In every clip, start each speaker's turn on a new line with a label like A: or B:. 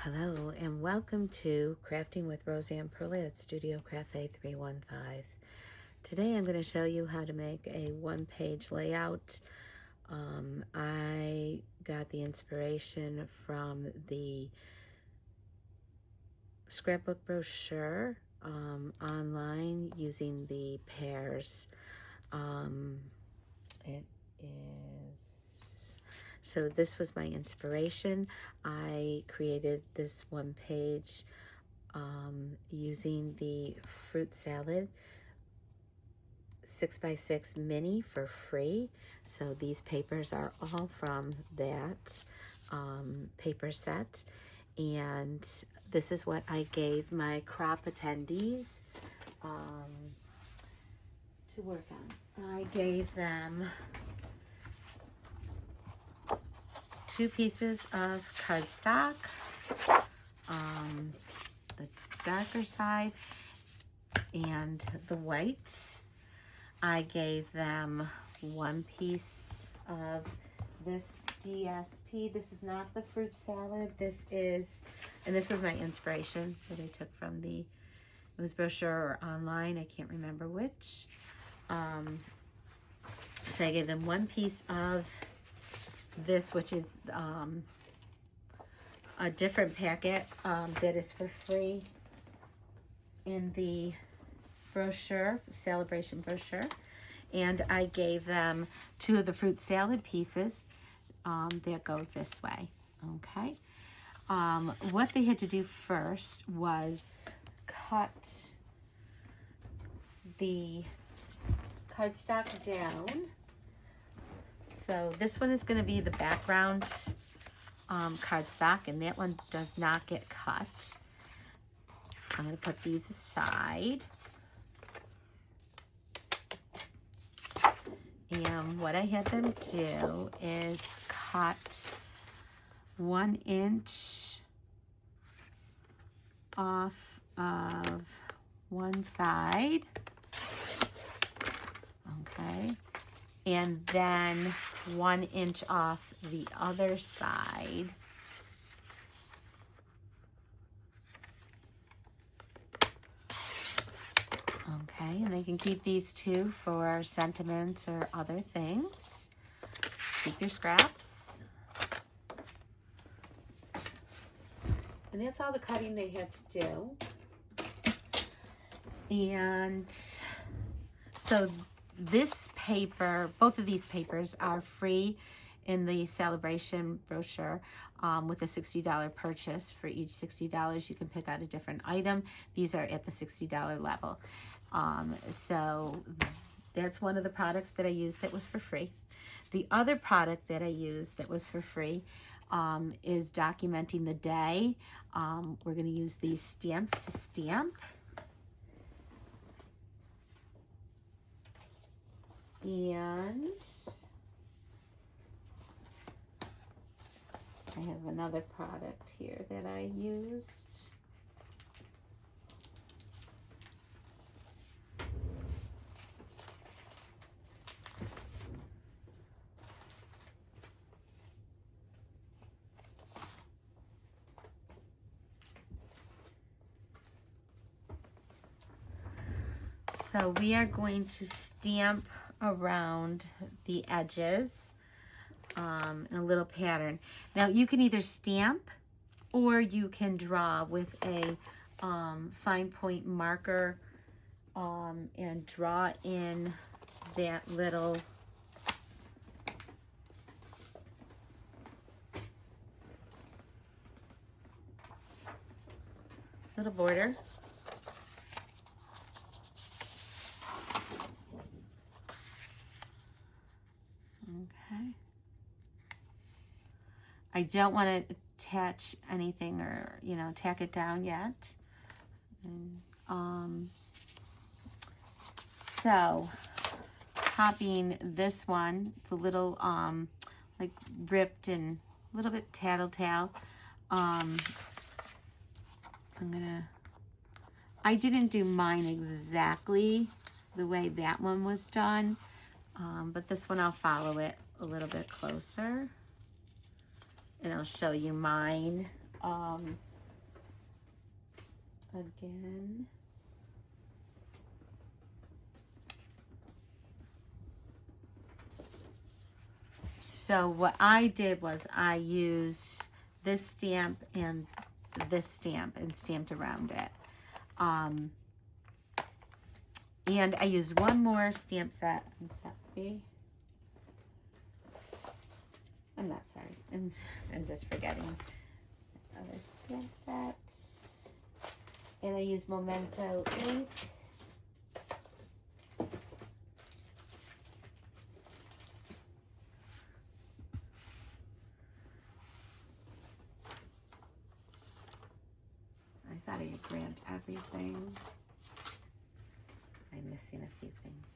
A: Hello and welcome to Crafting with Roseanne Perley at Studio Cafe 315. Today I'm going to show you how to make a one-page layout. I got the inspiration from the Scrapbook brochure online using the pairs. So this was my inspiration. I created this one page using the fruit salad 6x6 mini for free. So these papers are all from that paper set. And this is what I gave my crop attendees to work on. I gave them 2 pieces of cardstock, the darker side and the white. I gave them 1 piece of this DSP. This is not the fruit salad. This is, and this was my inspiration that I took from it was brochure or online. I can't remember which. So I gave them 1 piece of this, which is a different packet that is for free in the brochure, Sale-a-bration brochure. And I gave them 2 of the fruit salad pieces that go this way. Okay. What they had to do first was cut the cardstock down. So this one is going to be the background cardstock, and that one does not get cut. I'm going to put these aside. And what I had them do is cut 1 inch off of one side. Okay. And then 1 inch off the other side. Okay, and they can keep these 2 for sentiments or other things. Keep your scraps. And that's all the cutting they had to do. And so this paper, both of these papers are free in the Sale-a-bration brochure with a $60 purchase. For each $60, you can pick out a different item. These are at the $60 level. So that's one of the products that I used that was for free. The other product that I used that was for free is documenting the day. We're going to use these stamps to stamp. And I have another product here that I used. So we are going to stamp around the edges in a little pattern. Now you can either stamp or you can draw with a fine point marker and draw in that little border. Okay. I don't want to attach anything or, tack it down yet. And, so copying this one, it's a little like ripped and a little bit tattletale. I didn't do mine exactly the way that one was done, but this one I'll follow it a little bit closer and I'll show you mine. again. So what I did was I used this stamp and this stamp and stamped around it. And I used one more stamp set. I'm not sorry. I'm just forgetting. Other stamp set. And I used Memento ink. I thought I had grabbed everything. I'm missing a few things.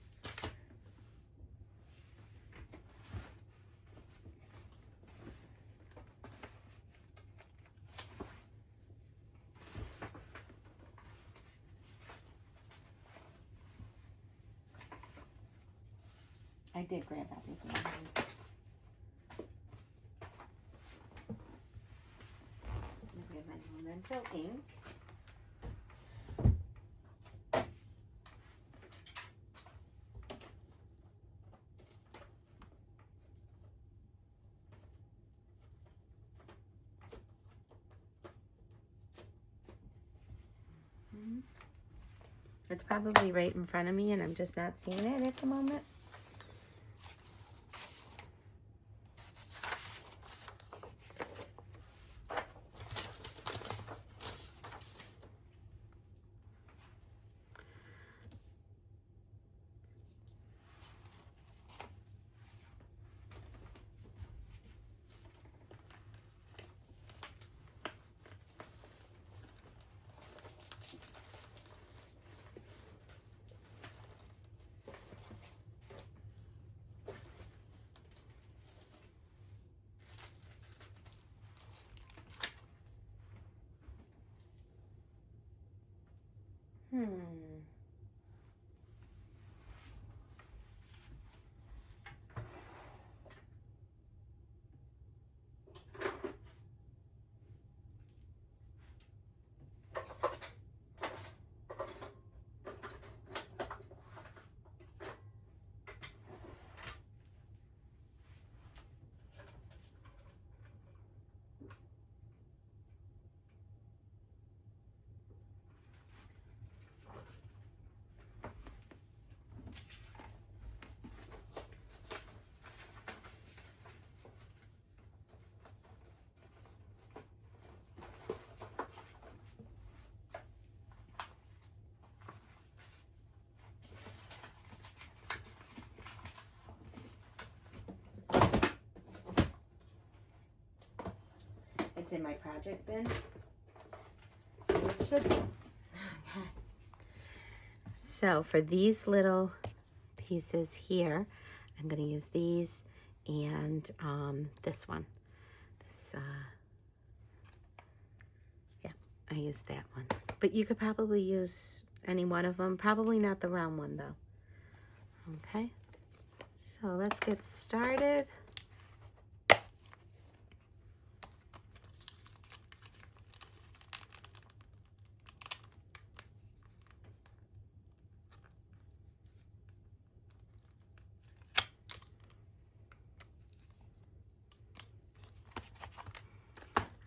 A: I did grab everything. I grab my Memento ink. It's probably right in front of me and I'm just not seeing it at the moment. It's in my project bin. It should be. Okay. So for these little pieces here, I'm going to use these and this one. Yeah, I used that one. But you could probably use any one of them. Probably not the round one though. Okay. So let's get started.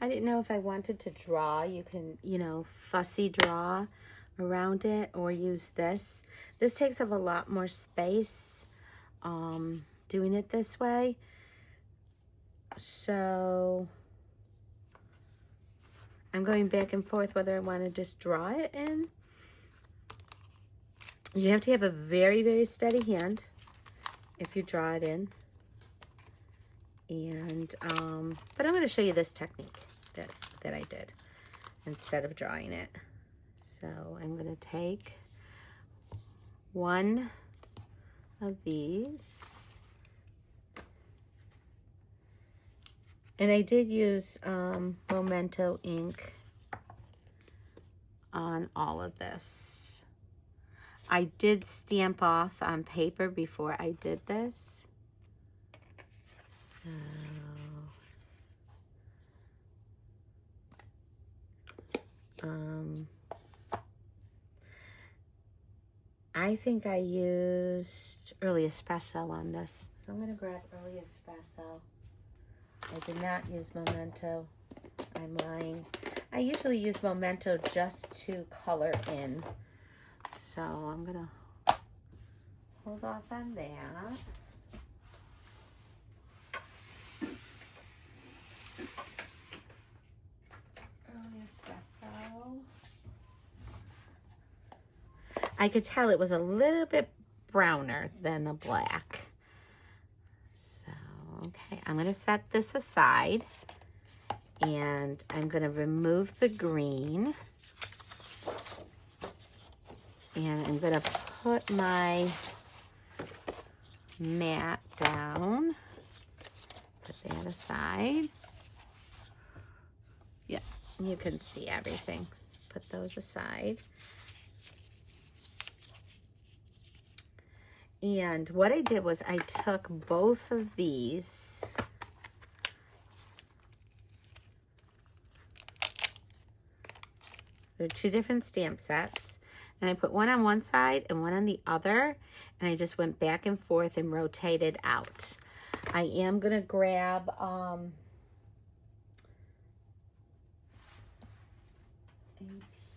A: I didn't know if I wanted to draw. You can, you know, fussy draw around it or use this. This takes up a lot more space doing it this way. So I'm going back and forth whether I want to just draw it in. You have to have a very, very steady hand if you draw it in. And but I'm going to show you this technique that I did instead of drawing it. So I'm going to take one of these, and I did use Memento ink on all of this. I did stamp off on paper before I did this. So I think I used early espresso on this. So I'm gonna grab early espresso. I did not use Memento. I'm lying. I usually use Memento just to color in. So I'm gonna hold off on that. Early espresso. I could tell it was a little bit browner than a black. So, okay, I'm gonna set this aside and I'm gonna remove the green and I'm gonna put my mat down, put that aside. Yeah, you can see everything. Put those aside. And what I did was I took both of these they're two different stamp sets, and I put one on one side and one on the other, and I just went back and forth and rotated out. I am gonna grab a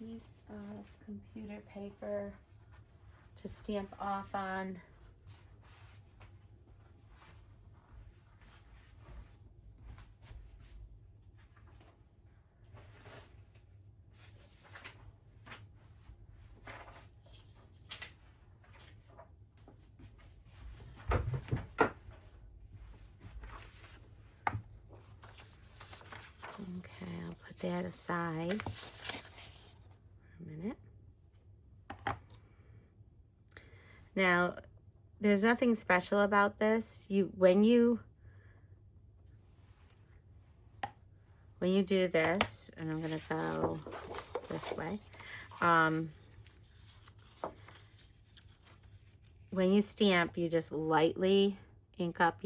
A: piece of computer paper to stamp off on. Okay, I'll put that aside for a minute. Now, there's nothing special about this. When you do this, and I'm gonna go this way. When you stamp, you just lightly ink up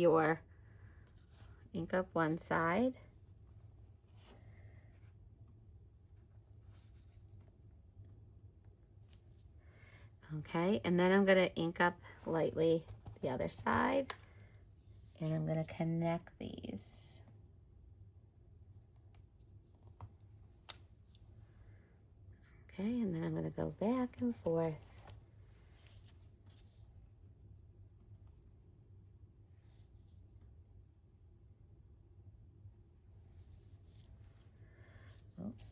A: one side. Okay, and then I'm gonna ink up lightly the other side, and I'm gonna connect these. Okay, and then I'm gonna go back and forth. Oops.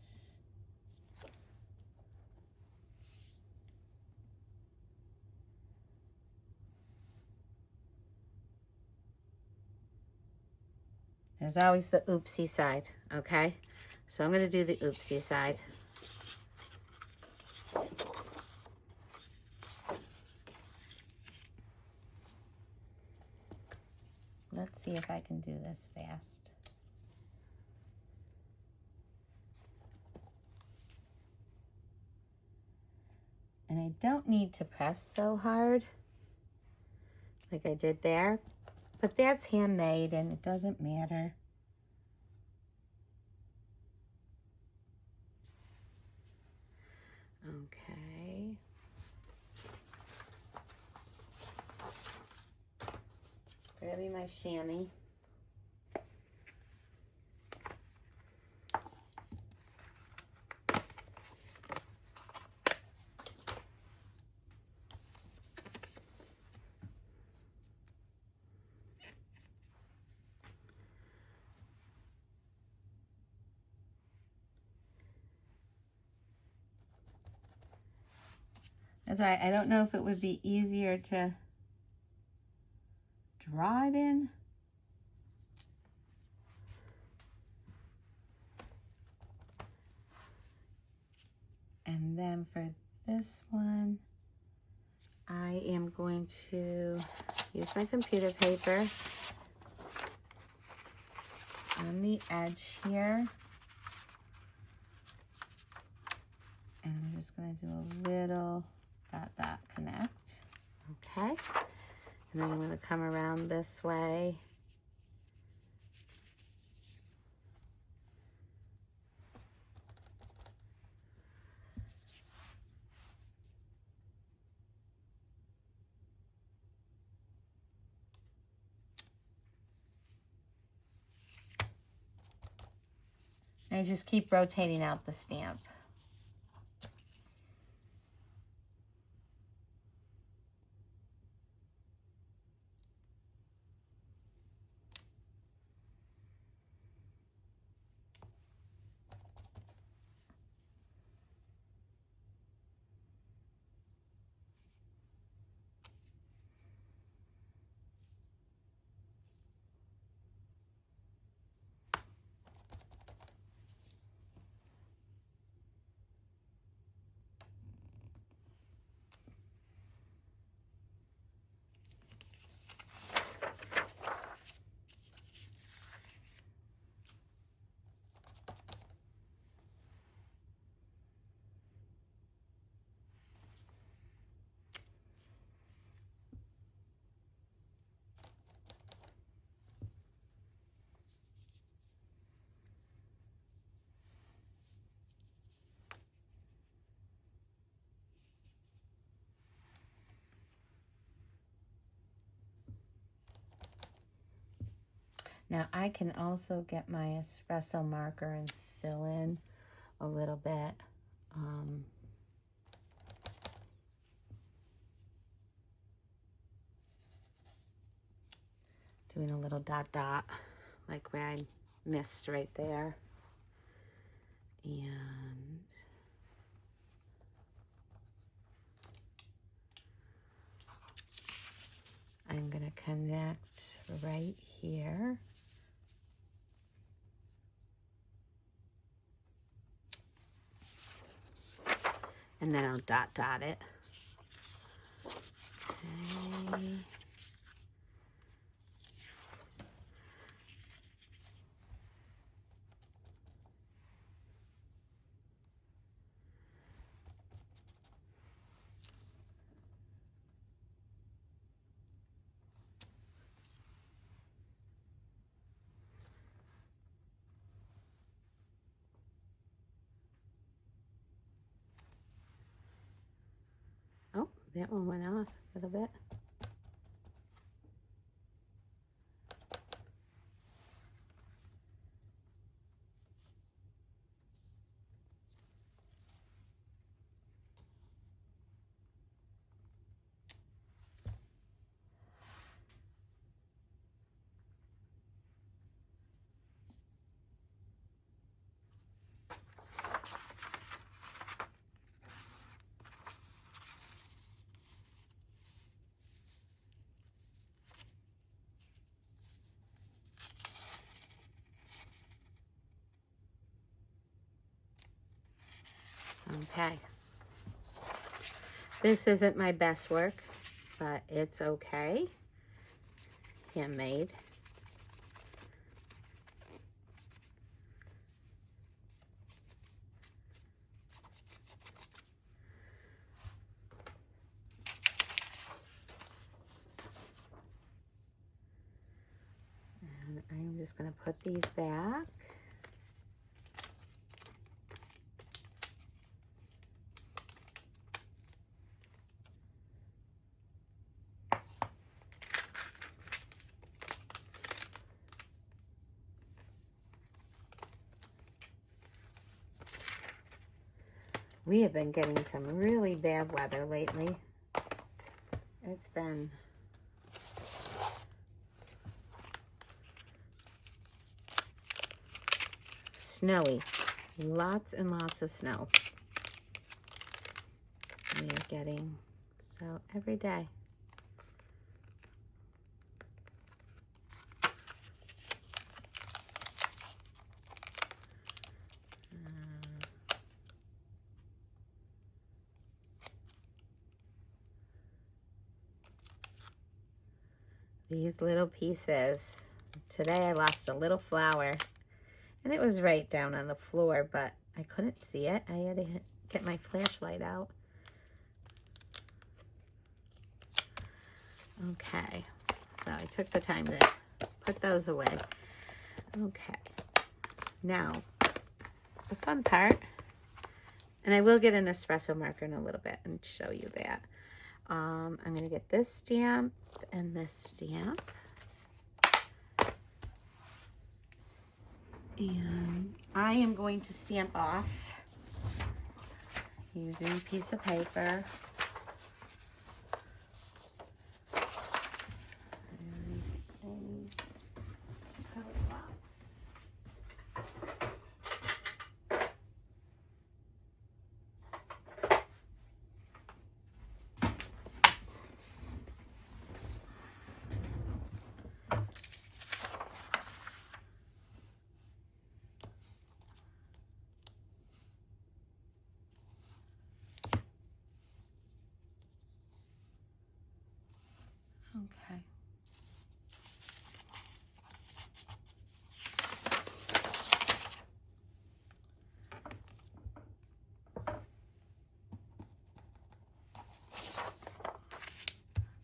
A: There's always the oopsie side, okay? So I'm gonna do the oopsie side. Let's see if I can do this fast. And I don't need to press so hard like I did there, but that's handmade and it doesn't matter. Okay. Grabbing my chamois. That's why I don't know if it would be easier to draw it in. And then for this one, I am going to use my computer paper on the edge here. And I'm just going to do a little dot dot connect. Okay. And then I'm going to come around this way. And I just keep rotating out the stamp. Now I can also get my espresso marker and fill in a little bit. Doing a little dot dot, like where I missed right there. And I'm gonna connect right here. And then I'll dot dot it. Okay. Oh, that one went off a little bit. Okay. This isn't my best work, but it's okay. Handmade. And I'm just going to put these back. We have been getting some really bad weather lately. It's been snowy. Lots and lots of snow. We are getting so every day. These little pieces. Today I lost a little flower and it was right down on the floor, but I couldn't see it. I had to get my flashlight out. Okay, so I took the time to put those away. Okay, now the fun part, and I will get an espresso marker in a little bit and show you that. I'm going to get this stamp and this stamp. And I am going to stamp off using a piece of paper. And a color box. Okay.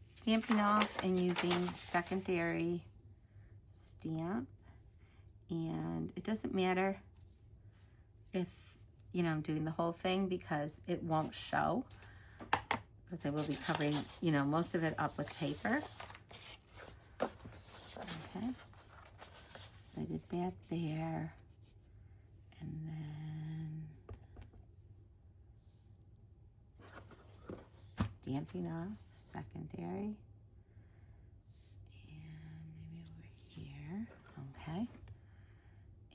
A: Stamping off and using secondary stamp, and it doesn't matter if, you know, I'm doing the whole thing because it won't show, because I will be covering, you know, most of it up with paper. Okay, so I did that there, and then stamping off secondary, and maybe over here. Okay,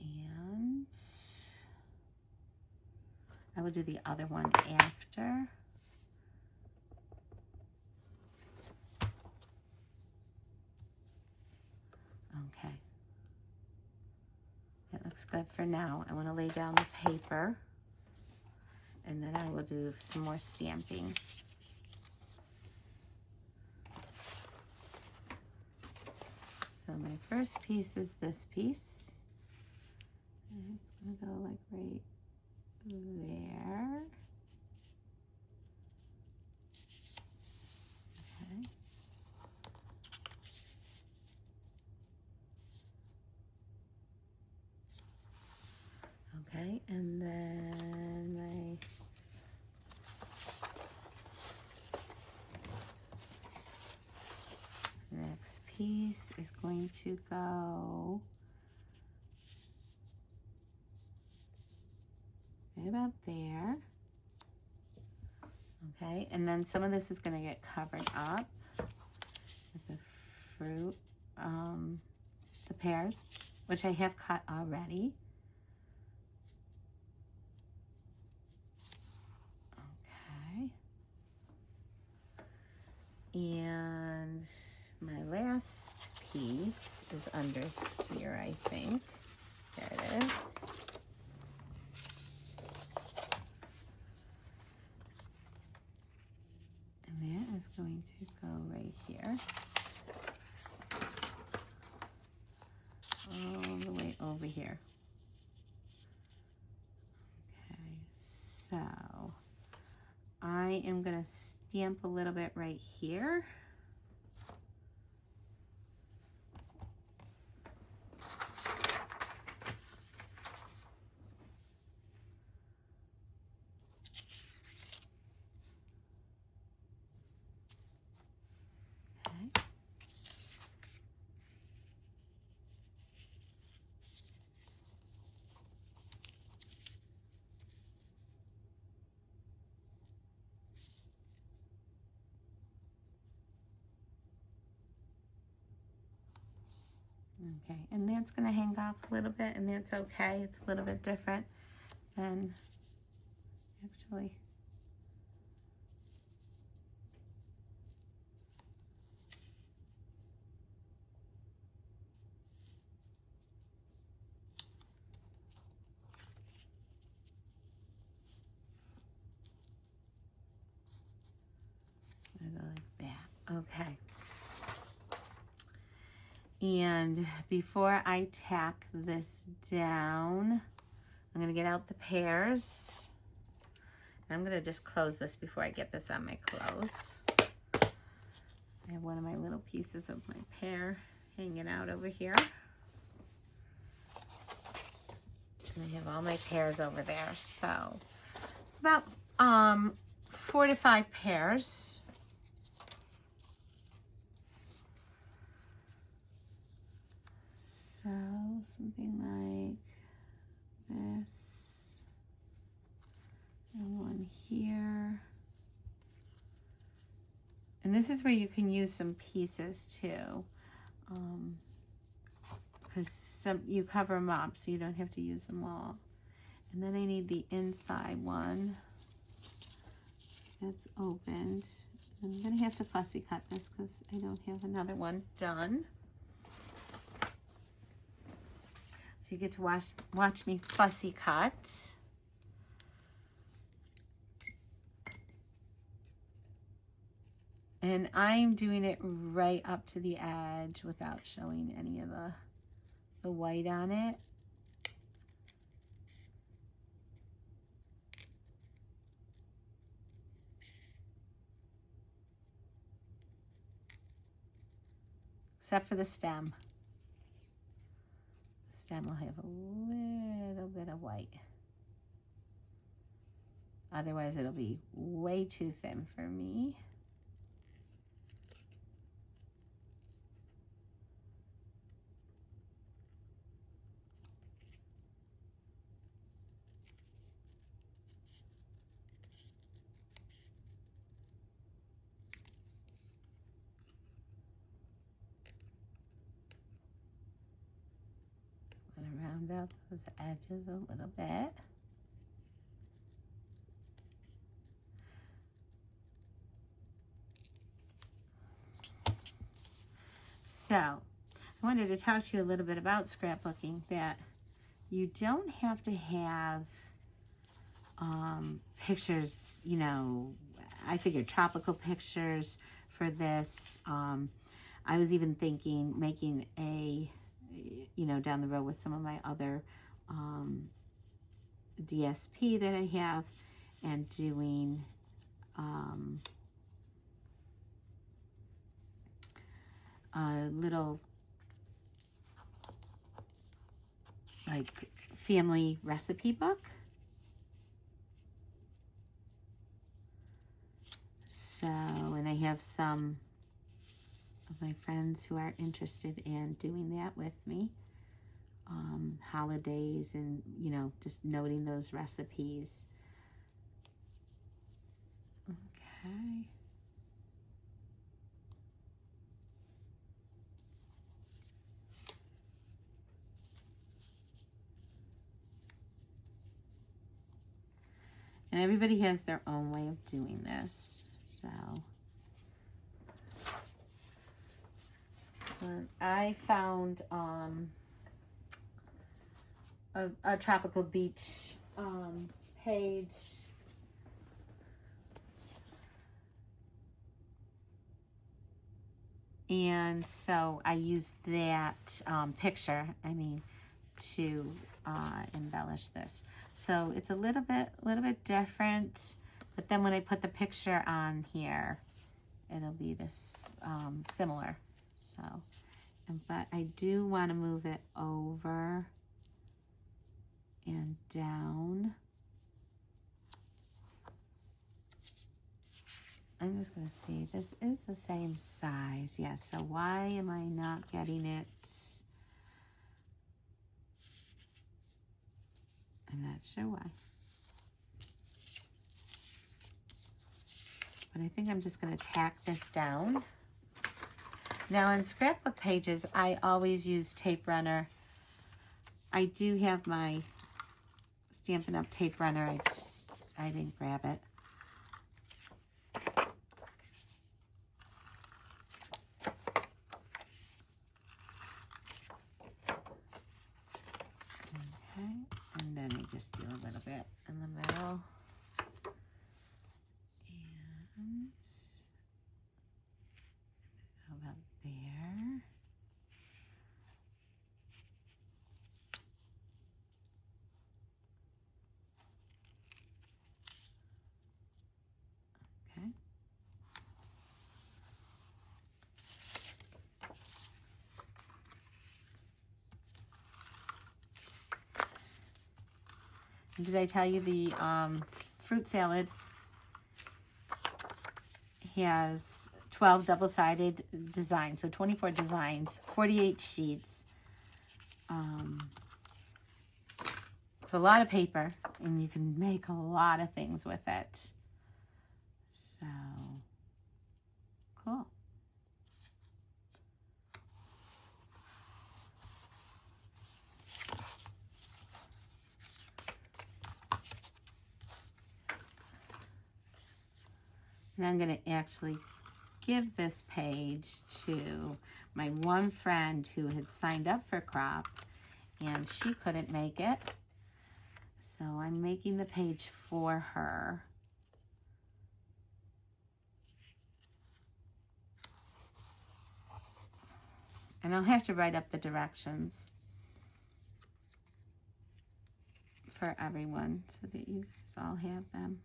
A: and I will do the other one after. Okay, that looks good for now. I want to lay down the paper, and then I will do some more stamping. So my first piece is this piece, and it's going to go like right there. Okay. Okay, and then my next piece is going to go right about there. Okay, and then some of this is going to get covered up with the fruit, the pears, which I have cut already. Okay. And my last piece is under here, I think. There it is. And that is going to go right here. All the way over here. Okay, so I am going to stamp a little bit right here. Okay. Okay, and that's going to hang off a little bit, and that's okay. It's a little bit different than actually. I'm gonna go like that. Okay. And before I tack this down, I'm gonna get out the pears. And I'm gonna just close this before I get this on my clothes. I have one of my little pieces of my pear hanging out over here. And I have all my pears over there. So about 4 to 5 pears. So something like And this is where you can use some pieces too. Because you cover them up so you don't have to use them all. And then I need the inside one that's opened. I'm going to have to fussy cut this because I don't have another one done. So you get to watch me fussy cut. And I'm doing it right up to the edge without showing any of the white on it. Except for the stem. The stem will have a little bit of white. Otherwise, it'll be way too thin for me. Round out those edges a little bit. So, I wanted to talk to you a little bit about scrapbooking, that you don't have to have pictures, you know, I figured tropical pictures for this. I was even thinking making a, you know, down the road with some of my other DSP that I have, and doing a little like family recipe book. So, and I have some of my friends who are interested in doing that with me. Holidays and, you know, just noting those recipes. Okay. And everybody has their own way of doing this, so. But I found a tropical beach page. And so I used that picture, to embellish this. So it's a little bit different, but then when I put the picture on here, it'll be this similar. So, but I do want to move it over and down. I'm just going to see, this is the same size. Yeah, so why am I not getting it? I'm not sure why. But I think I'm just going to tack this down. Now in scrapbook pages, I always use tape runner. I do have my Stampin' Up! Tape runner. I didn't grab it. Okay, and then I just do a little bit in the middle. And how about there? Okay. Did I tell you the fruit salad has 12 double-sided designs, so 24 designs, 48 sheets. It's a lot of paper, and you can make a lot of things with it. So, Cool. And I'm going to actually give this page to my one friend who had signed up for crop, and she couldn't make it. So I'm making the page for her. And I'll have to write up the directions for everyone so that you guys all have them.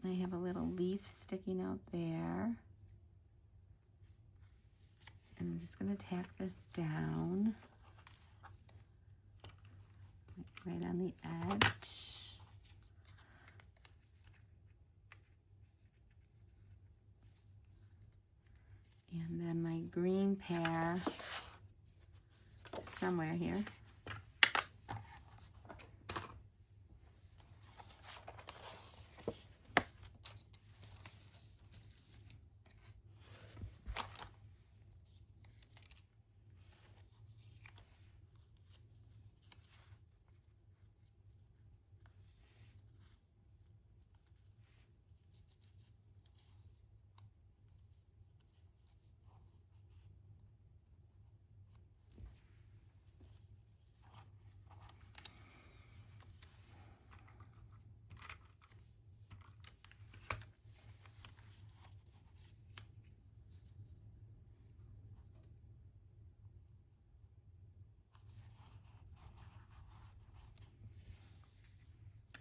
A: I have a little leaf sticking out there. And I'm just going to tack this down right on the edge. And then my green pear is somewhere here.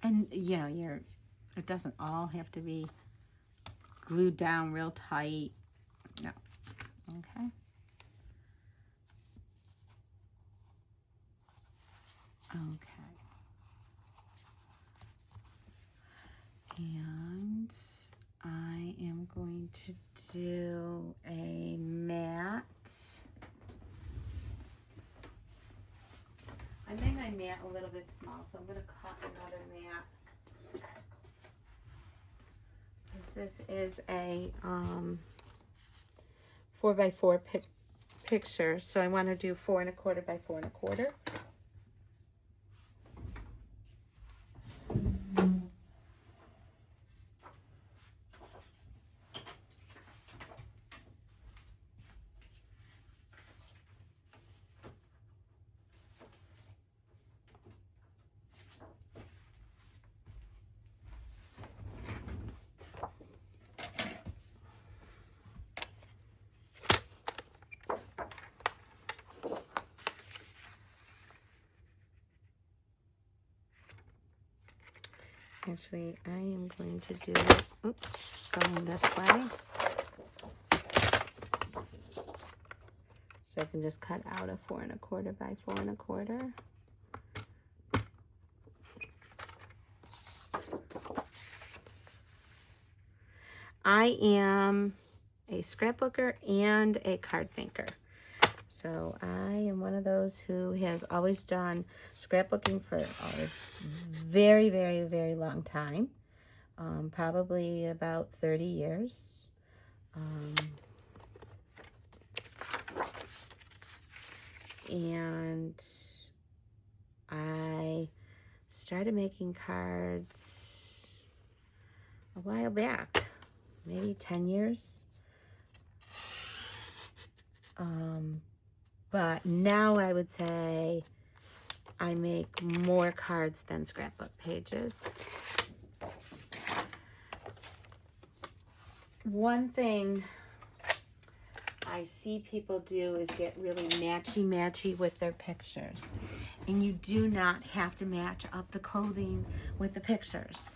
A: And you know, it doesn't all have to be glued down real tight. No. Okay. Okay. And I am going to do a mat. I made my mat a little bit small, so I'm going to cut another mat. This is a 4x4 picture, so I want to do 4 1/4 by 4 1/4. Actually, I am going to do, oops, going this way. So I can just cut out a 4 1/4 by 4 1/4. I am a scrapbooker and a card maker. So I am one of those who has always done scrapbooking for a very, very, very long time. Probably about 30 years. And I started making cards a while back, maybe 10 years. But now I would say I make more cards than scrapbook pages. One thing I see people do is get really matchy-matchy with their pictures. And you do not have to match up the clothing with the pictures.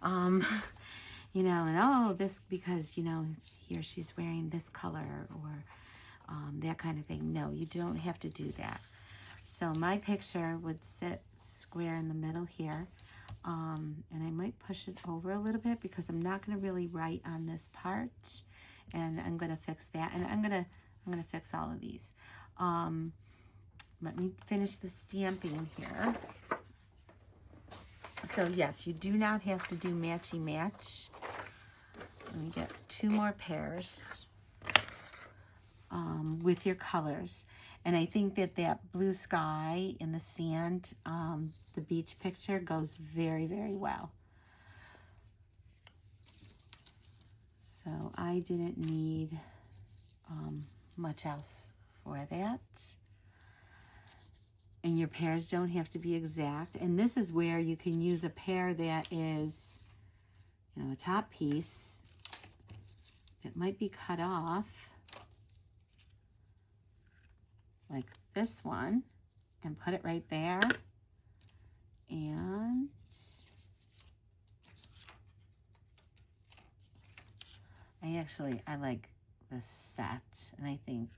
A: You know, and oh, this because, you know, he or she's wearing this color or that kind of thing. No, you don't have to do that. So my picture would sit square in the middle here. And I might push it over a little bit because I'm not going to really write on this part. And I'm going to fix that. And I'm going to fix all of these. Let me finish the stamping here. So yes, you do not have to do matchy-match. Let me get 2 more pairs with your colors. And I think that that blue sky in the sand, the beach picture goes very, very well. So I didn't need much else for that. And your pairs don't have to be exact. And this is where you can use a pair that is, you know, a top piece that might be cut off, like this one, and put it right there. And I like this set, and I think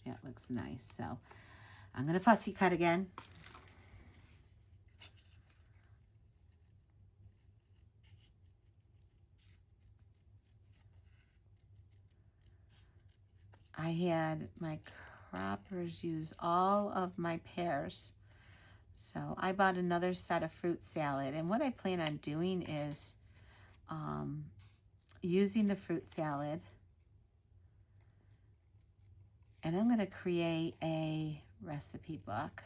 A: that looks nice. So I'm gonna fussy cut again. I had my croppers use all of my pears. So I bought another set of fruit salad, and what I plan on doing is using the fruit salad, and I'm going to create a recipe book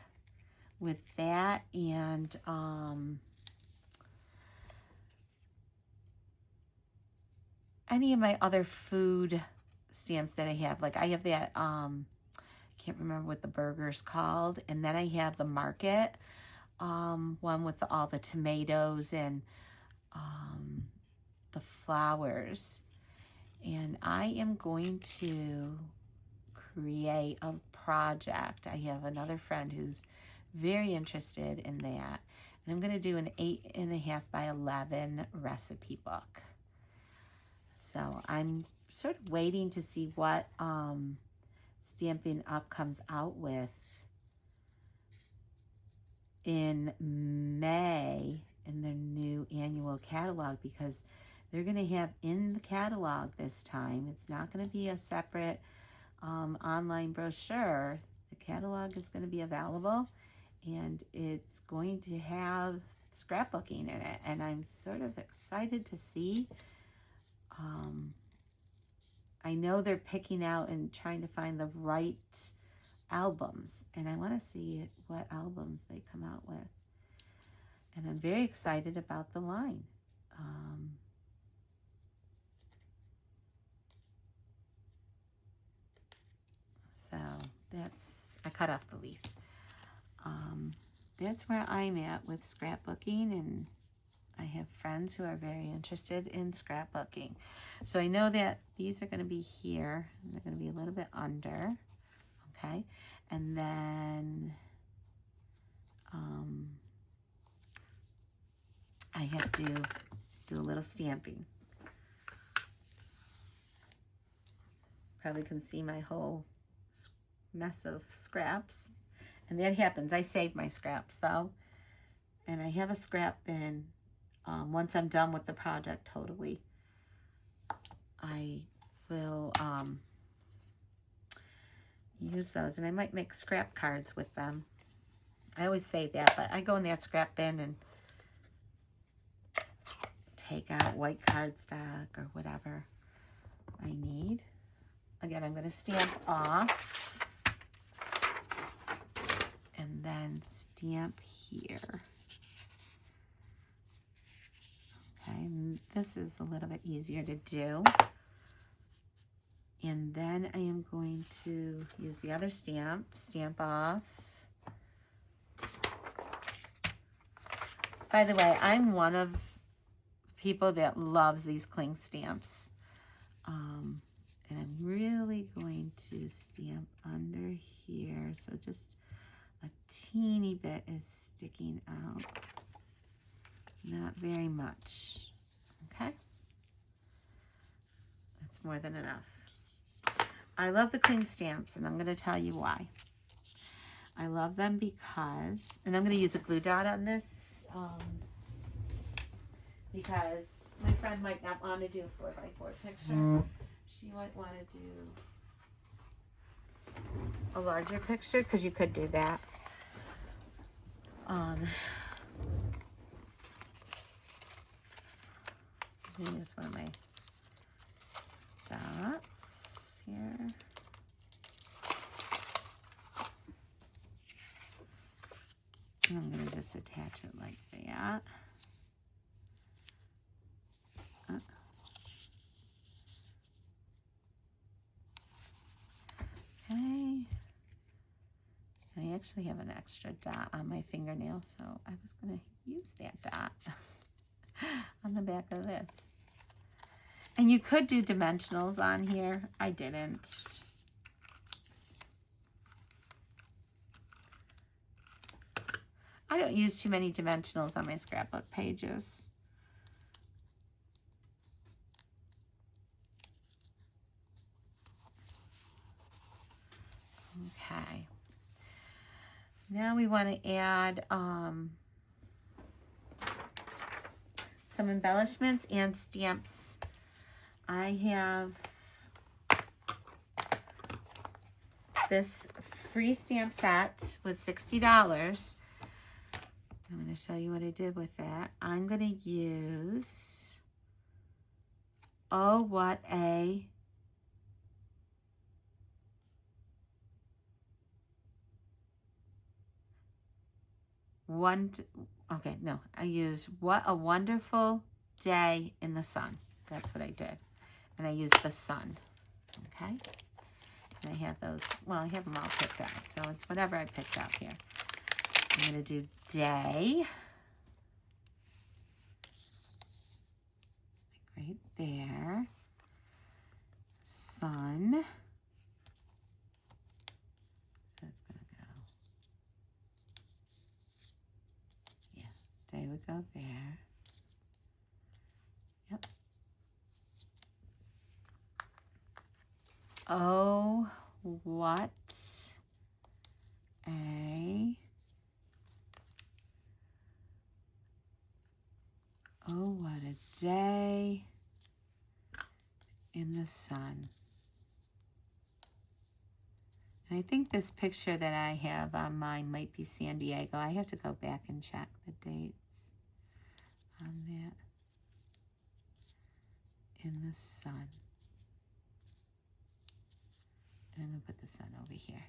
A: with that and any of my other food stamps that I have. Like I have that, I can't remember what the burger's called, and then I have the market one with all the tomatoes and the flowers. And I am going to create a project. I have another friend who's very interested in that, and I'm going to do an 8.5 by 11 recipe book. So I'm sort of waiting to see what Stampin' Up comes out with in May in their new annual catalog, because they're going to have in the catalog this time, it's not going to be a separate online brochure. The catalog is going to be available, and it's going to have scrapbooking in it, and I'm sort of excited to see. I know they're picking out and trying to find the right albums, and I want to see what albums they come out with. And I'm very excited about the line. So I cut off the leaf. That's where I'm at with scrapbooking, and I have friends who are very interested in scrapbooking. So I know that these are going to be here, and they're going to be a little bit under, okay? And then I have to do a little stamping. Probably can see my whole mess of scraps. And that happens. I save my scraps though. And I have a scrap bin. Once I'm done with the project totally, I will use those. And I might make scrap cards with them. I always say that, but I go in that scrap bin and take out white cardstock or whatever I need. Again, I'm going to stamp off and then stamp here. Okay, and this is a little bit easier to do. And then I am going to use the other stamp off. By the way, I'm one of people that loves these cling stamps. And I'm really going to stamp under here. So just a teeny bit is sticking out. Not very much. Okay? That's more than enough. I love the cling stamps, and I'm going to tell you why. I love them because, and I'm going to use a glue dot on this, because my friend might not want to do a 4x4 picture. She might want to do a larger picture, because you could do that. I'm going to use one of my dots here. And I'm going to just attach it like that. Okay. I actually have an extra dot on my fingernail, so I was going to use that dot on the back of this. And you could do dimensionals on here. I didn't. I don't use too many dimensionals on my scrapbook pages. Okay. Now we want to add some embellishments and stamps. I have this free stamp set with $60. I'm going to show you what I did with that. I'm going to use Oh What a I use What a Wonderful Day in the Sun. That's what I did. And I used the sun. Okay? And I have those, well, I have them all picked out. So it's whatever I picked out here. I'm going to do day. Like right there. Sun. So it's going to go. Yeah, day would go there. Yep. Oh, what a day in the sun. And I think this picture that I have on mine might be San Diego. I have to go back and check the dates on that. In the sun. And I'm going to put the sun over here.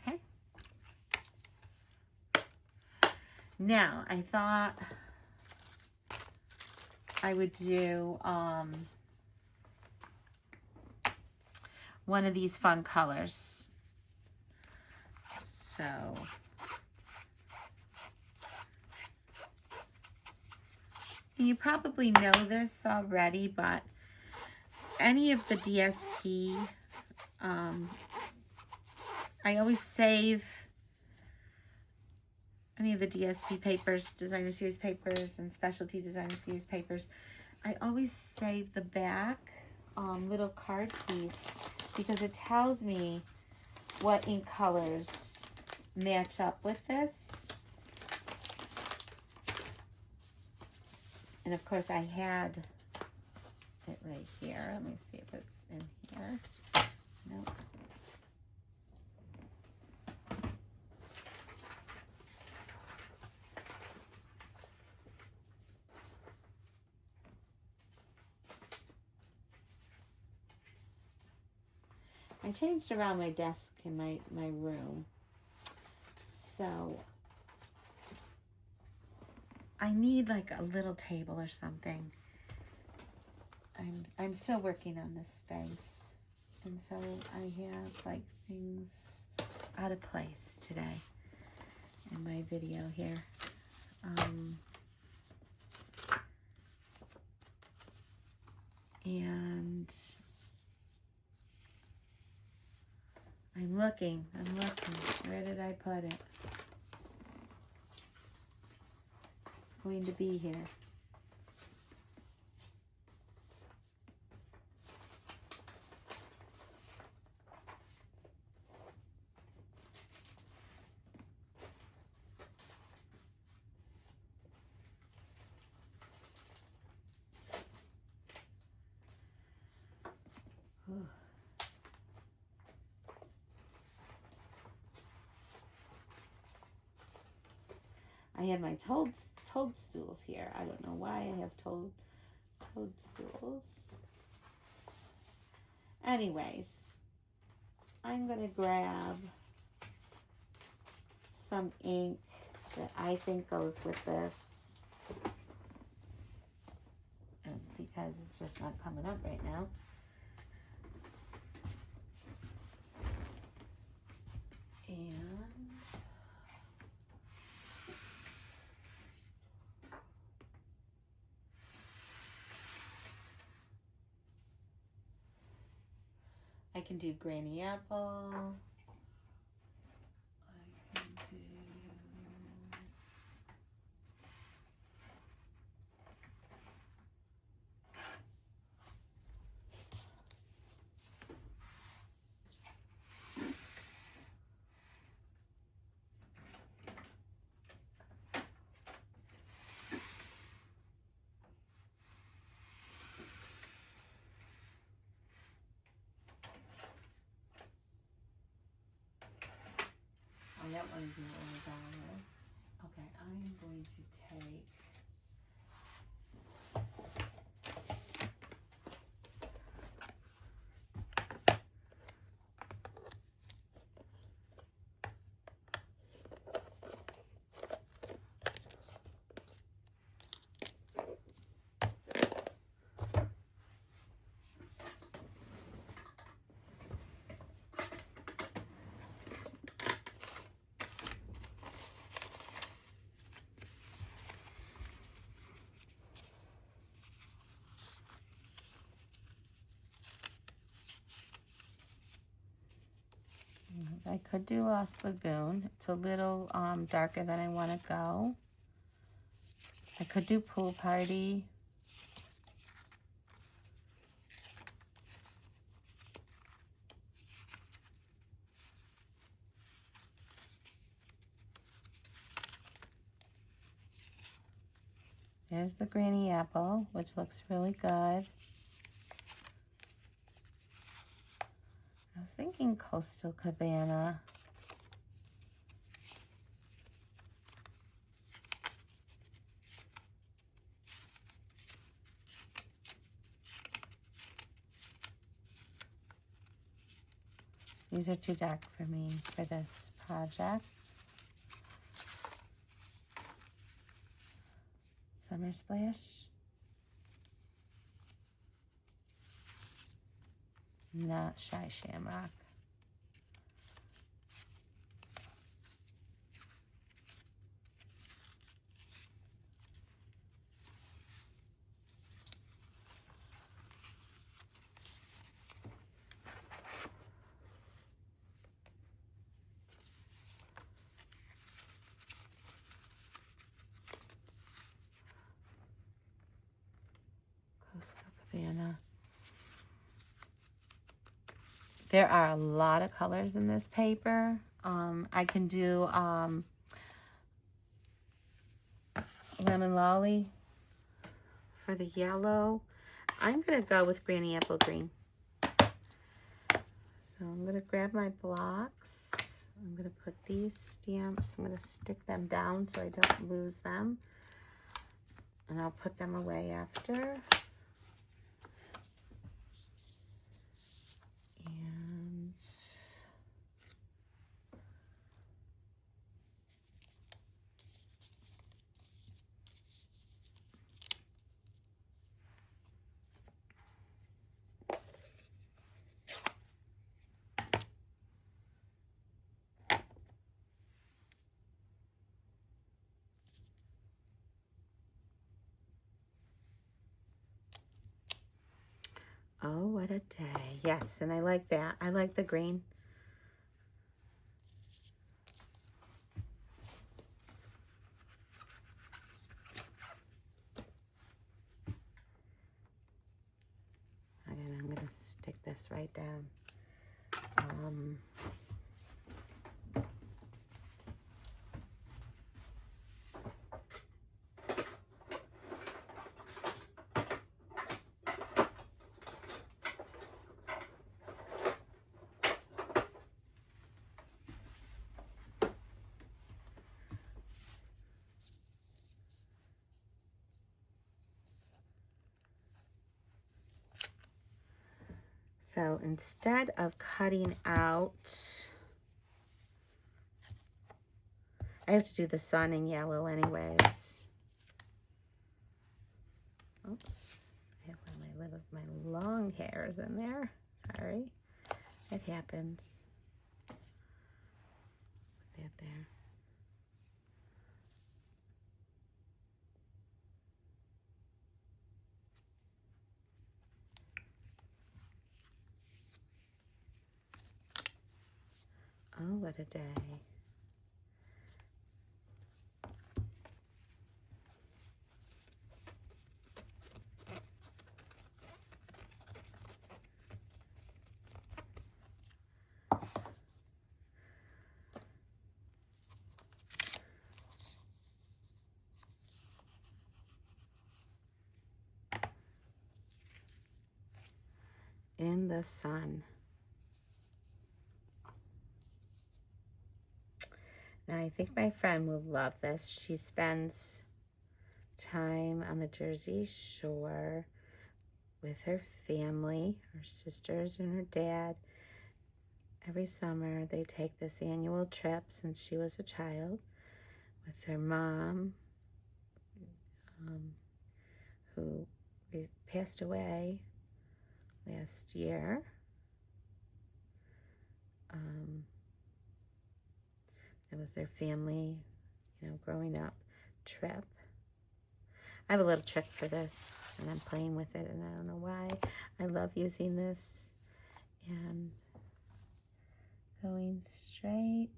A: Okay. Now, I thought I would do one of these fun colors. So, you probably know this already, but any of the DSP, I always save any of the DSP papers, designer series papers, and specialty designer series papers. I always save the back little card piece because it tells me what ink colors match up with this. And of course I had it right here. Let me see if it's in here. Nope. I changed around my desk in my room. So I need like a little table or something. I'm still working on this space. And so I have like things out of place today in my video here. And I'm looking. Where did I put it? It's going to be here. I have my toadstools here. I don't know why I have toadstools. Anyways, I'm going to grab some ink that I think goes with this. And because it's just not coming up right now. And I can do Granny Apple. I can do that one's not $1. Okay, I'm going to take I could do Lost Lagoon. It's a little darker than I want to go. I could do Pool Party. There's the Granny Apple, which looks really good. I was thinking Coastal Cabana. These are too dark for me for this project. Summer Splash. Not Shy Shamrock. Coastal Cabana. There are a lot of colors in this paper. I can do Lemon Lolly for the yellow. I'm going to go with Granny Apple Green. So I'm going to grab my blocks. I'm going to put these stamps. I'm going to stick them down so I don't lose them. And I'll put them away after. And oh, what a day. Yes, and I like that. I like the green. Again, I'm going to stick this right down. So instead of cutting out, I have to do the sun in yellow anyways. Oops, I have one of my long hairs in there. Sorry, it happens. Put that there. Oh, what a day. In the sun. Now, I think my friend will love this. She spends time on the Jersey Shore with her family, her sisters and her dad. Every summer, they take this annual trip since she was a child with her mom, who passed away last year. It was their family, growing up trip. I have a little trick for this, and I'm playing with it, and I don't know why. I love using this and going straight,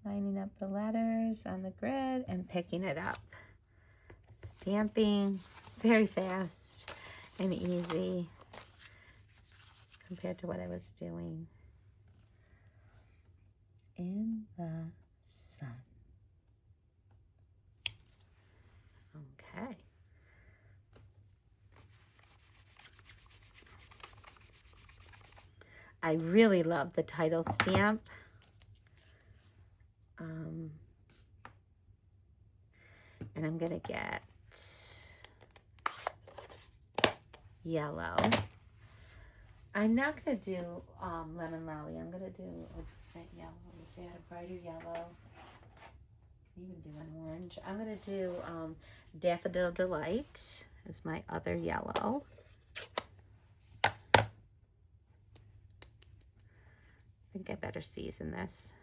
A: lining up the letters on the grid and picking it up. Stamping very fast and easy compared to what I was doing. In the sun. Okay. I really love the title stamp. And I'm going to get yellow. I'm not going to do lemon lolly. I'm going to do a different yellow. If I had a brighter yellow, even do an orange. I'm going to do Daffodil Delight as my other yellow. I think I better season this.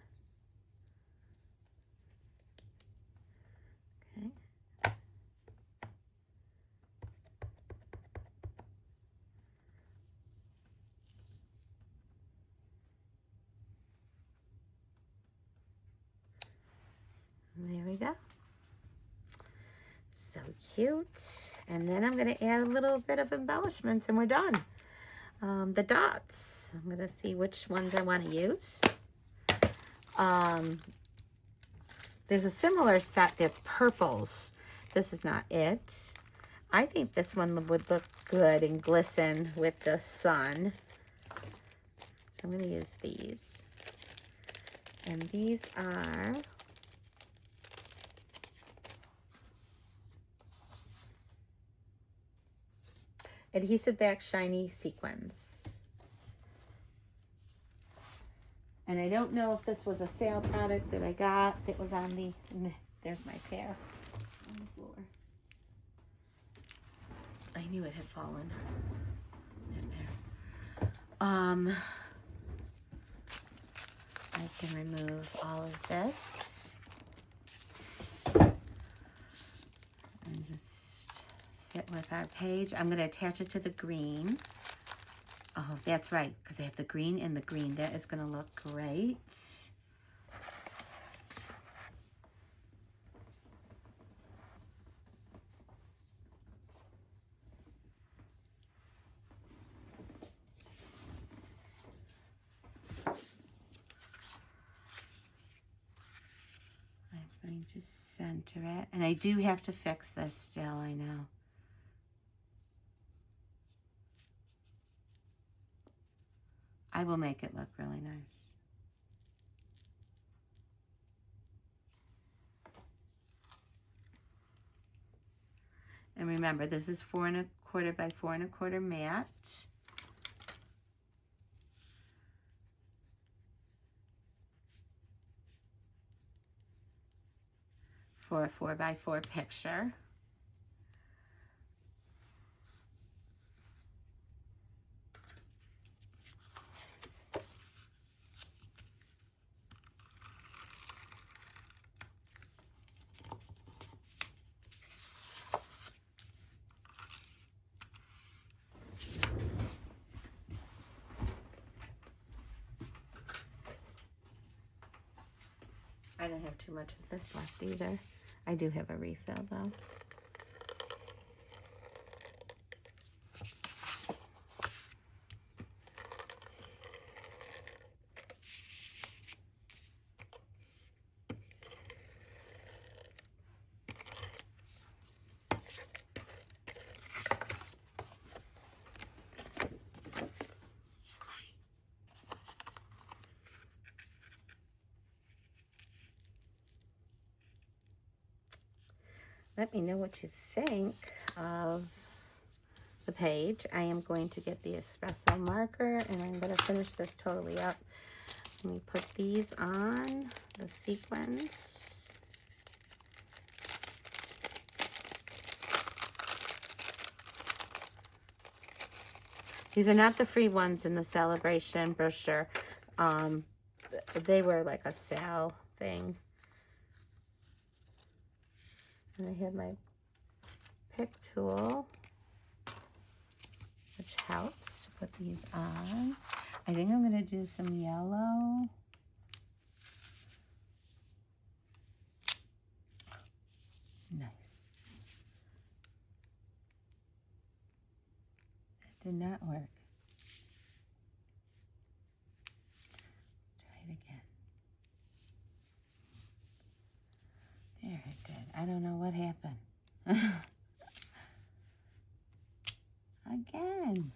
A: Okay. There we go. So cute. And then I'm going to add a little bit of embellishments and we're done. The dots. I'm going to see which ones I want to use. There's a similar set that's purples. This is not it. I think this one would look good and glisten with the sun. So I'm going to use these. And these are adhesive back shiny sequins. And I don't know if this was a sale product that I got that was on the, there's my pair on the floor. I knew it had fallen. I can remove all of this and just sit with our page. I'm going to attach it to the green. Oh, that's right, because I have the green and the green. That is going to look great. I'm going to center it. And I do have to fix this still, I know. I will make it look really nice. And remember, this is 4 1/4 by 4 1/4 matte. for a 4x4 picture. I don't have too much of this left either. I do have a refill though. Let me know what you think of the page. I am going to get the espresso marker and I'm going to finish this totally up. Let me put these on, the sequins. These are not the free ones in the Sale-a-bration brochure. They were like a sale thing. And I have my pick tool, which helps to put these on. I think I'm going to do some yellow. Nice. That did not work. Try it again. There it did. I don't know what happened. Again.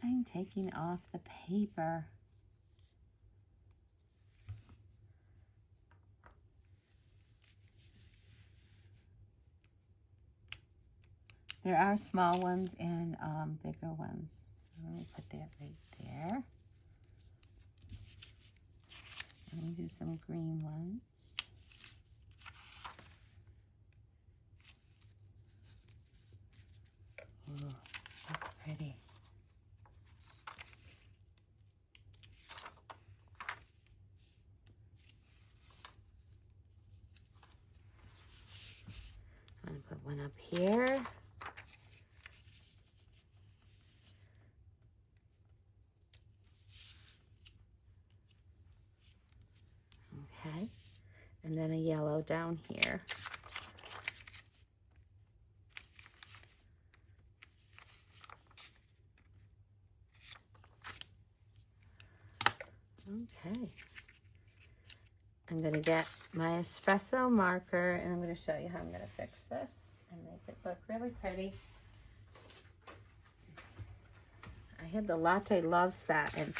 A: I'm taking off the paper. There are small ones and bigger ones. So let me put that right there. Let me do some green ones. Ooh, that's pretty. I'm going to put one up here. Okay, and then a yellow down here. Okay, I'm going to get my espresso marker and I'm going to show you how I'm going to fix this and make it look really pretty. I had the Latte Love set and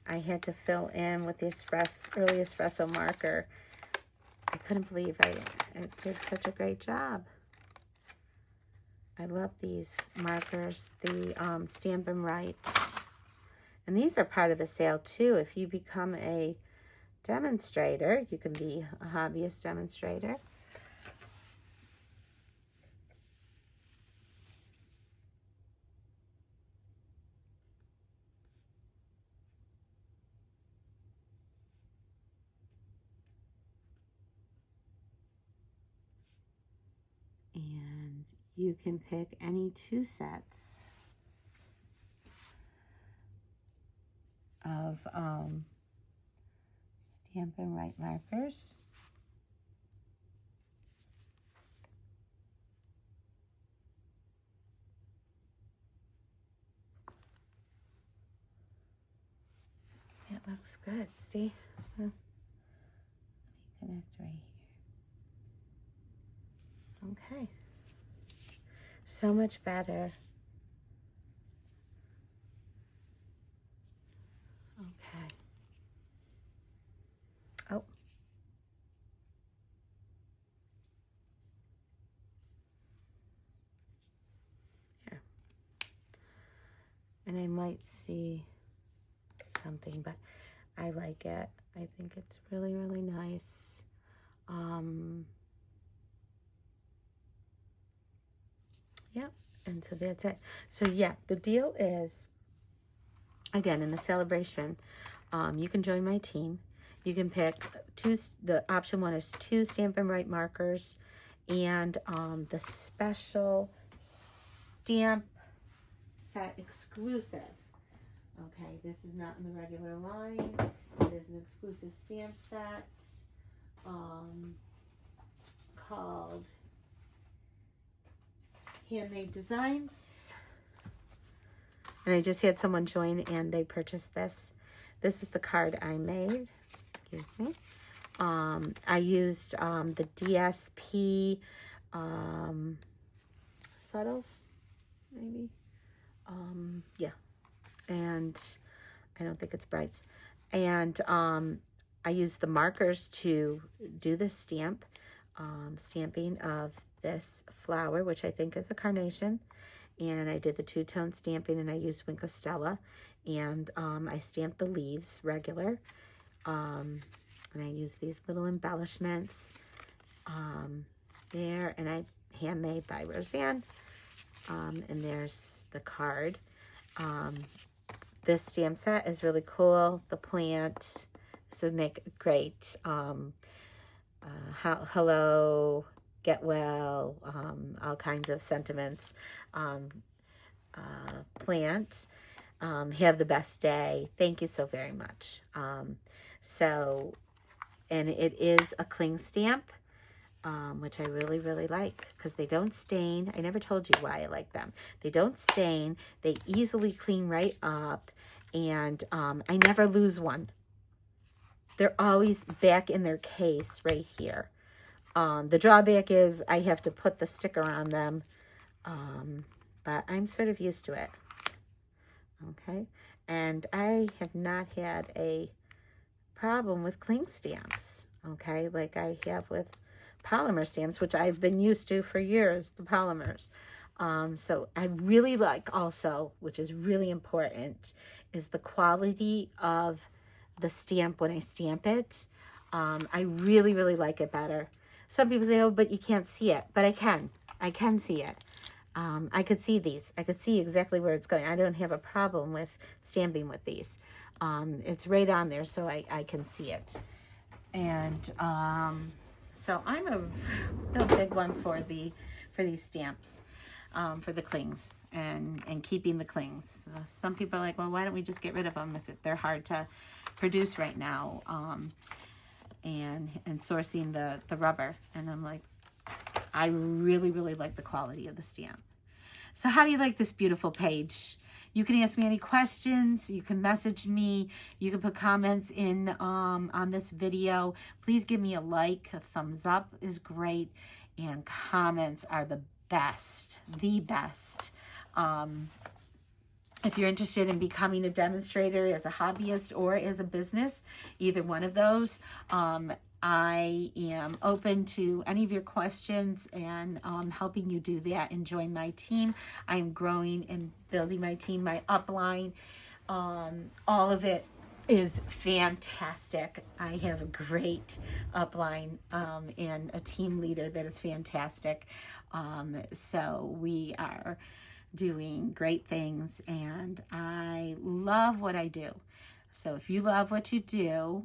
A: I had to fill in with the early espresso marker. I couldn't believe I did such a great job. I love these markers, the Stampin'-UP. And these are part of the sale too. If you become a demonstrator, you can be a hobbyist demonstrator. And you can pick any 2 sets of Stampin'-UP markers. It looks good, see? Let me connect right here. Okay. So much better. Okay. Oh. Here. And I might see something, but I like it. I think it's really, really nice. Yeah, and so that's it. So yeah, the deal is, again, in the Sale-a-bration, you can join my team. You can pick the option one is 2 Stampin' Write markers and the special stamp set exclusive. Okay, this is not in the regular line. It is an exclusive stamp set called Handmade Designs. And I just had someone join and they purchased this. This is the card I made. Excuse me. I used the DSP subtles, maybe. Yeah. And I don't think it's brights. And I used the markers to do the stamping of this flower, which I think is a carnation. And I did the 2-tone stamping, and I used Wink of Stella, and I stamped the leaves regular, and I used these little embellishments there, and I handmade by Roseanne, and there's the card. This stamp set is really cool. The plant, this would make a great hello, get well, all kinds of sentiments. Plant, have the best day. Thank you so very much. And it is a cling stamp, which I really, really like because they don't stain. I never told you why I like them. They don't stain. They easily clean right up, and I never lose one. They're always back in their case right here. The drawback is I have to put the sticker on them, but I'm sort of used to it. Okay, and I have not had a problem with cling stamps, okay, like I have with polymer stamps, which I've been used to for years, the polymers. So I really like also, which is really important, is the quality of the stamp when I stamp it. I really, really like it better. Some people say, oh, but you can't see it. But I can see it. I could see these. I could see exactly where it's going. I don't have a problem with stamping with these. It's right on there, so I can see it. And so I'm a real big one for these stamps, for the clings and keeping the clings. Some people are like, well, why don't we just get rid of them if they're hard to produce right now? And sourcing the rubber. And I'm like, I really, really like the quality of the stamp. So how do you like this beautiful page? You can ask me any questions. You can message me. You can put comments in on this video. Please give me a like. A thumbs up is great. And comments are the best. The best. If you're interested in becoming a demonstrator as a hobbyist or as a business, either one of those, I am open to any of your questions and helping you do that and join my team. I'm growing and building my team, my upline. All of it is fantastic. I have a great upline and a team leader that is fantastic. So we are doing great things, and I love what I do. So if you love what you do,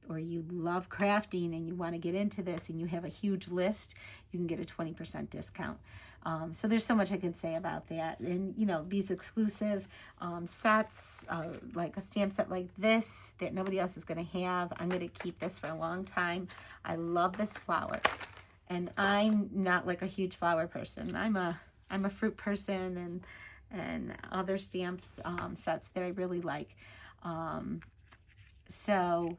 A: or you love crafting and you want to get into this and you have a huge list, you can get a 20% discount. So there's so much I can say about that. And you know, these exclusive sets, like a stamp set like this that nobody else is going to have, I'm going to keep this for a long time. I love this flower, and I'm not like a huge flower person. I'm a fruit person, and other stamps sets that I really like. So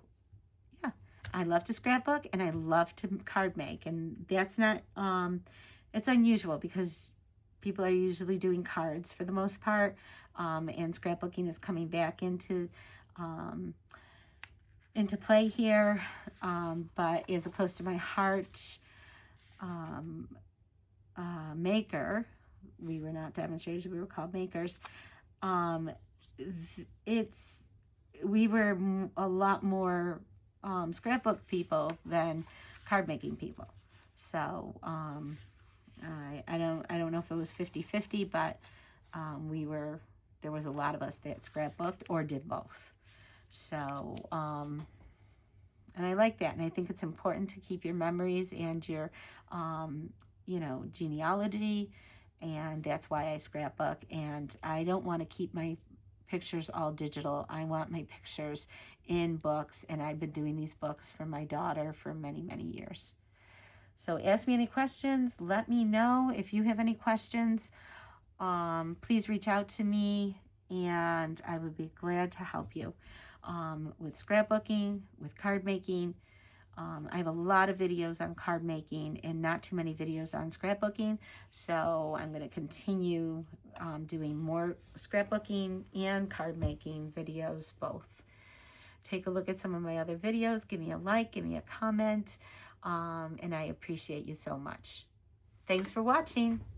A: yeah, I love to scrapbook and I love to card make, and that's not it's unusual because people are usually doing cards for the most part, and scrapbooking is coming back into play here, but as opposed to my heart maker, we were not demonstrators, we were called makers. We were a lot more scrapbook people than card making people. So I don't know if it was 50-50, but there was a lot of us that scrapbooked or did both. So and I like that, and I think it's important to keep your memories and your you know, genealogy, and that's why I scrapbook. And I don't want to keep my pictures all digital. I want my pictures in books, and I've been doing these books for my daughter for many, many years. So ask me any questions. Let me know if you have any questions. Please reach out to me, and I would be glad to help you with scrapbooking, with card making. I have a lot of videos on card making and not too many videos on scrapbooking. So I'm going to continue doing more scrapbooking and card making videos, both. Take a look at some of my other videos. Give me a like, give me a comment, and I appreciate you so much. Thanks for watching.